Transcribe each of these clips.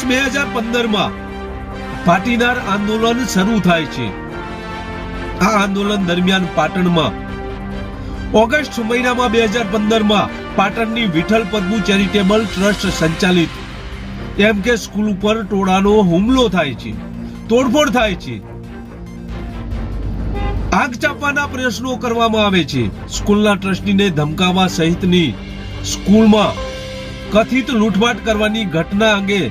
વર્ષ 2015 પાટીદાર આંદોલન શરૂ થાય છે। આ આંદોલન દરમિયાન પાટણમાં ઓગસ્ટ મહિનામાં 2015 પાટણની વિઠ્ઠલ પદ્મુ ચેરિટેબલ ટ્રસ્ટ સંચાલિત MK સ્કૂલ ઉપર ટોળાનો હુમલો થાય છે, તોડફોડ થાય છે, આગ ચાપવાના પ્રયત્નો કરવામાં આવે છે। સ્કૂલના ટ્રસ્ટીને ધમકાવવા સહિતની સ્કૂલમાં કથિત લૂંટફાટ કરવાની ઘટના અંગે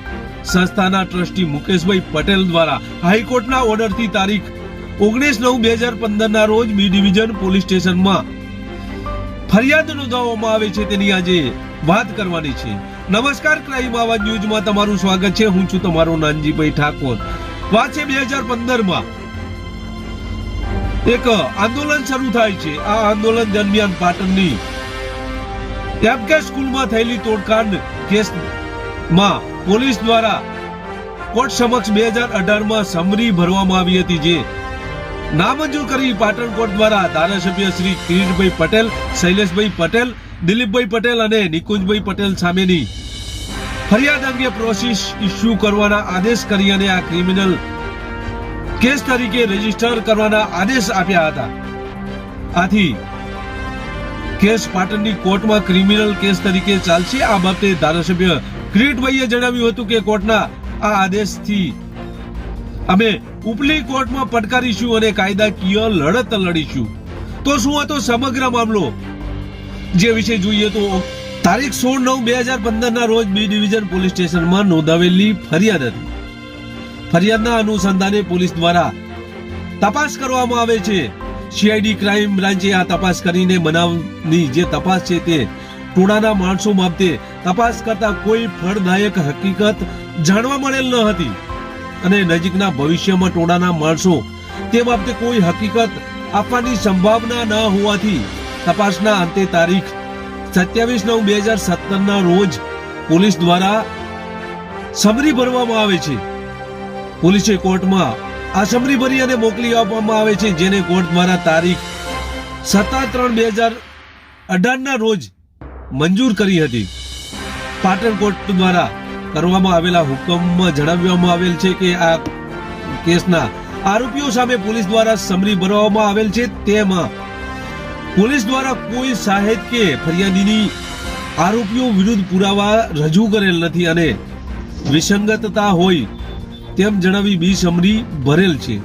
સંસ્થાના ટ્રસ્ટી મુકેશભાઈ પટેલ દ્વારા હાઈકોર્ટના ઓર્ડરથી તારીખ 19/9/2015 ના રોજ બી ડિવિઝન પોલીસ સ્ટેશનમાં ફરિયાદ નોંધાવવામાં આવે છે, તેની આજે વાત કરવાની છે। નમસ્કાર, ક્રાઇમ આવાજ ન્યૂઝમાં તમારું સ્વાગત છે। હું છું તમારો નાનજીભાઈ ઠાકોર। વાત છે 2015 એક આંદોલન શરૂ થાય છે। આ આંદોલન દરમિયાન પાટણની MK સ્કૂલમાં થયેલી તોડકાંડ કેસમાં પોલીસ દ્વારા કોર્ટ સમક્ષ 2018 સમરી ભરવામાં આવી હતી, જે નામંજૂર કરી પાટણ કોર્ટ દ્વારા ધારાસભ્ય શ્રી કિરીટભાઈ પટેલ, શૈલેષભાઈ પટેલ, દિલીપભાઈ પટેલ અને નિકુંજભાઈ પટેલ સામેની ફરિયાદ અંગે પ્રોસેસ ઇસ્યુ કરવાના આદેશ કરી અને આ ક્રિમિનલ કેસ તરીકે રજીસ્ટર કરવાના આદેશ આપ્યા હતા। આથી કેસ પાટણની કોર્ટમાં ક્રિમિનલ કેસ તરીકે ચાલશે। આ બાબતે ધારાસભ્ય કિરીટભાઈએ જણાવ્યું હતું કે કોર્ટના આ આદેશથી અમે ઉપલી કોર્ટમાં પડકારીશું અને કાયદાકીય લડત લડીશું। તો શું હતો સમગ્ર મામલો, જે વિશે જોઈએ તો તારીખ 16/9/2015 ના રોજ બી ડિવિઝન પોલીસ સ્ટેશનમાં નોંધાવેલી ફરિયાદ હતી। ફરિયાદના અનુસંધાને પોલીસ દ્વારા તપાસ કરવામાં આવે છે। CID ક્રાઇમ બ્રાન્ચે આ તપાસ કરીને બનાવની જે તપાસ છે તે ટોળાના માણસો બાબતે તપાસ કરતા કોઈ ફળદાયક હકીકત જાણવા મળેલ ન હતી અને નજીકના ભવિષ્યમાં ટોળાના માણસો તે બાબતે કોઈ હકીકત આપવાની સંભાવના ન હોવાથી તપાસના અંતે તારીખ 27/9/2017 ના રોજ પોલીસ દ્વારા સમરી ભરવામાં આવે છે। પોલીસે કોર્ટમાં આ સમરી ભરી અને મોકલી આપવામાં આવે છે, જેને કોર્ટ દ્વારા તારીખ 17/3/2018 ના રોજ મંજૂર કરી હતી। પાટણ કોર્ટ દ્વારા કરવામાં આવેલા હુકમમાં જણાવવામાં આવેલ છે કે આ કેસના આરોપીઓ સામે પોલીસ દ્વારા સમરી ભરવામાં આવેલ છે। તેમાં પોલીસ દ્વારા કોઈ સાહેદ કે ફરિયાદીની આરોપીઓ વિરુદ્ધ પુરાવા રજૂ કરેલ નથી અને વિસંગતતા હોય તેમ જણાવી બી સમરી ભરેલ છે,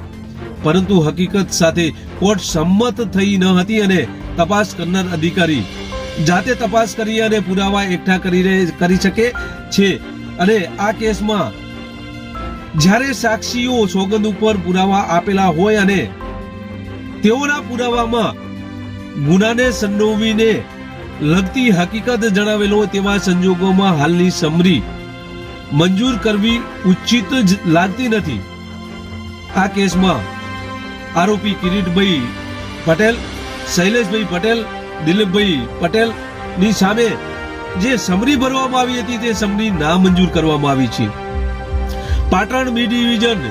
પરંતુ હકીકત સાથે કોર્ટ સંમત થઈ ન હતી અને તપાસ કરનાર અધિકારી જાતે તપાસ કરી અને પુરાવા એકઠા કરી શકે છે। અને આ કેસમાં જ્યારે સાક્ષીઓ સોગંદ ઉપર પુરાવા આપેલા હોય અને તેઓના પુરાવામાં ગુનાને સંડોવીને લગતી હકીકત જણાવેલ હોય તેવા સંજોગોમાં હાલની સમરી મંજૂર કરવી ઉચિત લાગતી નથી। આ કેસમાં આરોપી કિરીટભાઈ પટેલ, શૈલેષભાઈ પટેલ, દિલીપભાઈ પટેલ ની સામે જે સમરી ભરવામાં આવી હતી તે સમરી નામંજૂર કરવામાં આવી છે। પાટણ બી ડિવિઝન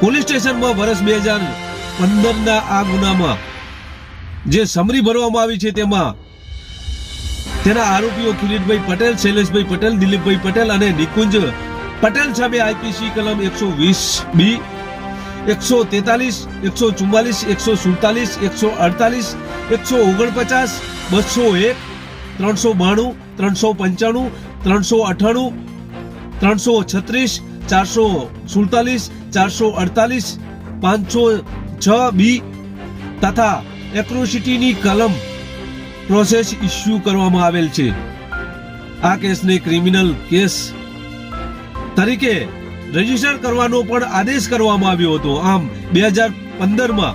પોલીસ સ્ટેશનમાં વર્ષ 2015 ના આ ગુનામાં જે સમરી ભરવામાં આવી છે તેમાં તેના આરોપીઓ કિરીટભાઈ પટેલ, શૈલેષભાઈ પટેલ, દિલીપભાઈ પટેલ અને નિકુંજ પટેલ સામે IPC કલમ 120B, 143, 144, 147, 148, 149, 201, 392, 395, 398, 336, 447, 448, 506B તથા એટ્રોસિટીની કલમ પ્રોસેસ ઇસ્યુ કરવામાં આવેલ છે। આ કેસને ક્રિમિનલ કેસ તરીકે રજીસ્ટર કરવાનો પણ આદેશ કરવામાં આવ્યો હતો। આમ 2015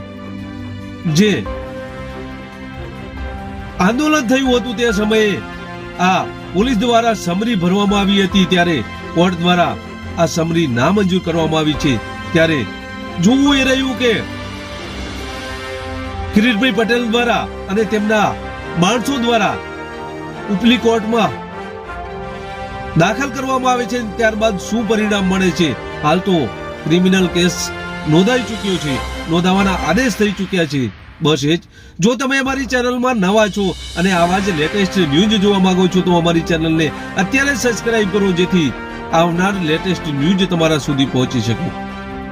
જે આંદોલન થયું હતું તે સમયે આ પોલીસ દ્વારા સમરી ભરવામાં આવી હતી, ત્યારે કોર્ટ દ્વારા આ સમરી નામંજૂર કરવામાં આવી છે। ત્યારે જોવું એ રહ્યું કે કિરીટભાઈ પટેલ દ્વારા અને તેમના માણસો દ્વારા ઉપલી કોર્ટમાં દાખલ કરવામાં આવે છે, ત્યારબાદ શું પરિણામ મળે છે। હાલ તો ક્રિમિનલ કેસ નોંધાઈ ચૂક્યો છે, નોંધાવાના આદેશ થઈ ચૂક્યા છે। બસ એ જ। જો તમે અમારી ચેનલમાં નવા છો અને આવા જ લેટેસ્ટ ન્યૂઝ જોવા માંગો છો તો અમારી ચેનલને અત્યારે સબસ્ક્રાઇબ કરો, જેથી આવનાર લેટેસ્ટ ન્યૂઝ તમારા સુધી પહોંચી શકે.